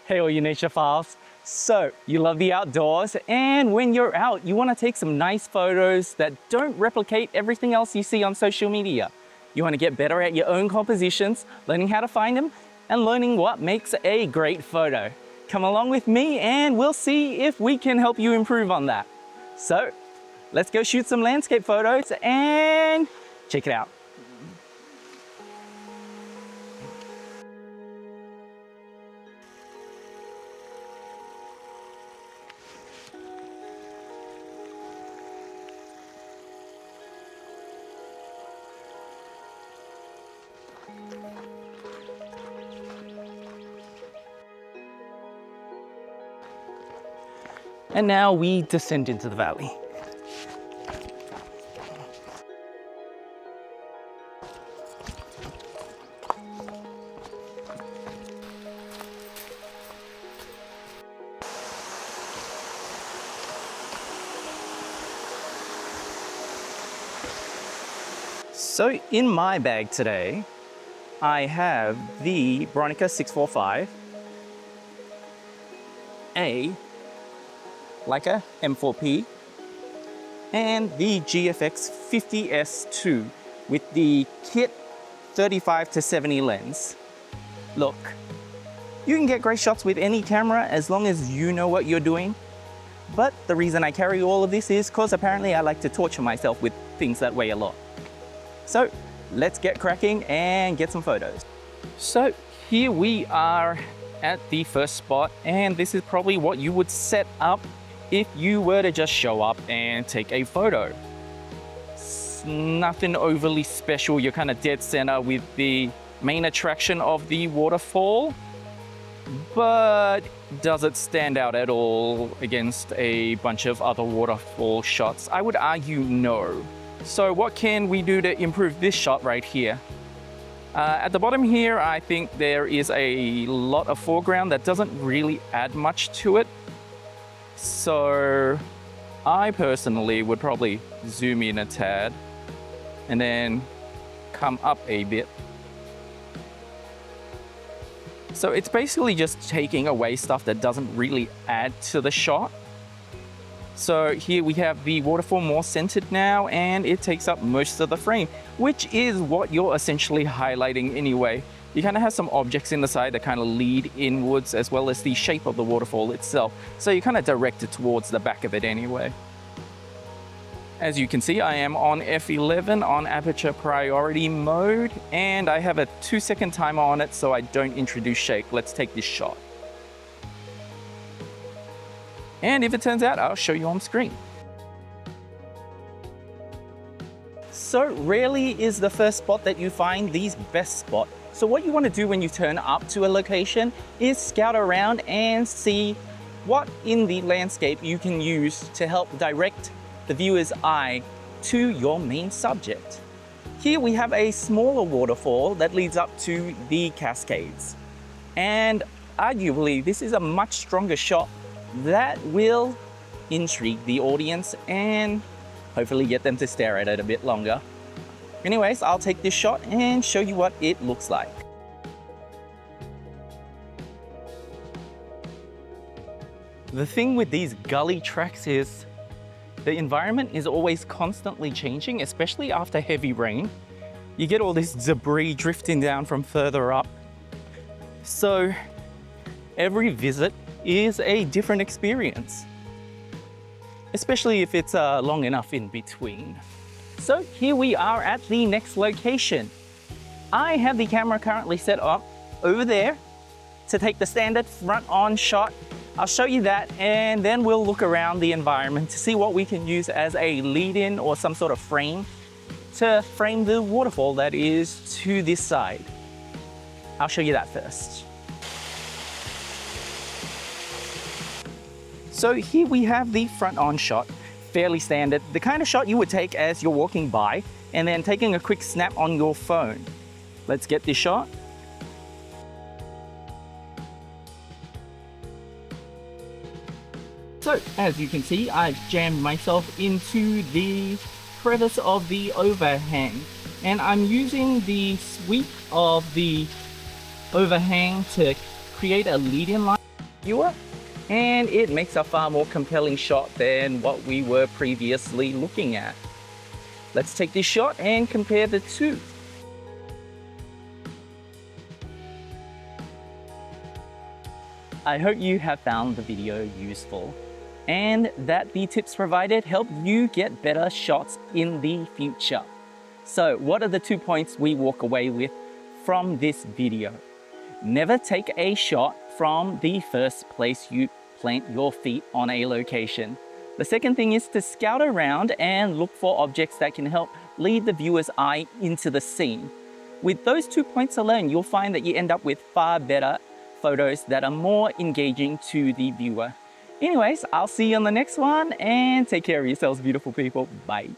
Hey all you nature files. So you love the outdoors, and when you're out you want to take some nice photos that don't replicate everything else you see on social media. You want to get better at your own compositions, learning how to find them, and learning what makes a great photo. Come along with me and we'll see if we can help you improve on that. So let's go shoot some landscape photos and check it out. And now we descend into the valley. So in my bag today, I have the Bronica 645, a Leica M4P, and the GFX 50S2 with the kit 35-70 lens. Look, you can get great shots with any camera as long as you know what you're doing. But the reason I carry all of this is because apparently I like to torture myself with things that weigh a lot. So let's get cracking and get some photos. So here we are at the first spot, and this is probably what you would set up if you were to just show up and take a photo. It's nothing overly special. You're kind of dead center with the main attraction of the waterfall, but does it stand out at all against a bunch of other waterfall shots? I would argue no. So what can we do to improve this shot right here? At the bottom here, I think there is a lot of foreground that doesn't really add much to it. So I personally would probably zoom in a tad and then come up a bit. So it's basically just taking away stuff that doesn't really add to the shot. So here we have the waterfall more centered now, and it takes up most of the frame, which is what you're essentially highlighting anyway. You kind of have some objects in the side that kind of lead inwards, as well as the shape of the waterfall itself. So you kind of direct it towards the back of it anyway. As you can see, I am on f11 on aperture priority mode, and I have a 2-second timer on it so I don't introduce shake. Let's take this shot. And if it turns out, I'll show you on screen. So rarely is the first spot that you find the best spot. So what you want to do when you turn up to a location is scout around and see what in the landscape you can use to help direct the viewer's eye to your main subject. Here we have a smaller waterfall that leads up to the Cascades. And arguably, this is a much stronger shot that will intrigue the audience and hopefully get them to stare at it a bit longer. Anyways, I'll take this shot and show you what it looks like. The thing with these gully tracks is the environment is always constantly changing, especially after heavy rain. You get all this debris drifting down from further up. So every visit is a different experience, especially if it's long enough in between. So here we are at the next location. I have the camera currently set up over there to take the standard front-on shot. I'll show you that, and then we'll look around the environment to see what we can use as a lead-in or some sort of frame to frame the waterfall that is to this side. I'll show you that first. So here we have the front-on shot, fairly standard, the kind of shot you would take as you're walking by and then taking a quick snap on your phone. Let's get this shot. So as you can see, I've jammed myself into the crevice of the overhang, and I'm using the sweep of the overhang to create a lead-in line. viewer, and it makes a far more compelling shot than what we were previously looking at. Let's take this shot and compare the two. I hope you have found the video useful and that the tips provided help you get better shots in the future. So what are the 2 points we walk away with from this video? Never take a shot from the first place you plant your feet on a location. The second thing is to scout around and look for objects that can help lead the viewer's eye into the scene. With those 2 points alone, you'll find that you end up with far better photos that are more engaging to the viewer. Anyways, I'll see you on the next one, and take care of yourselves, beautiful people. Bye.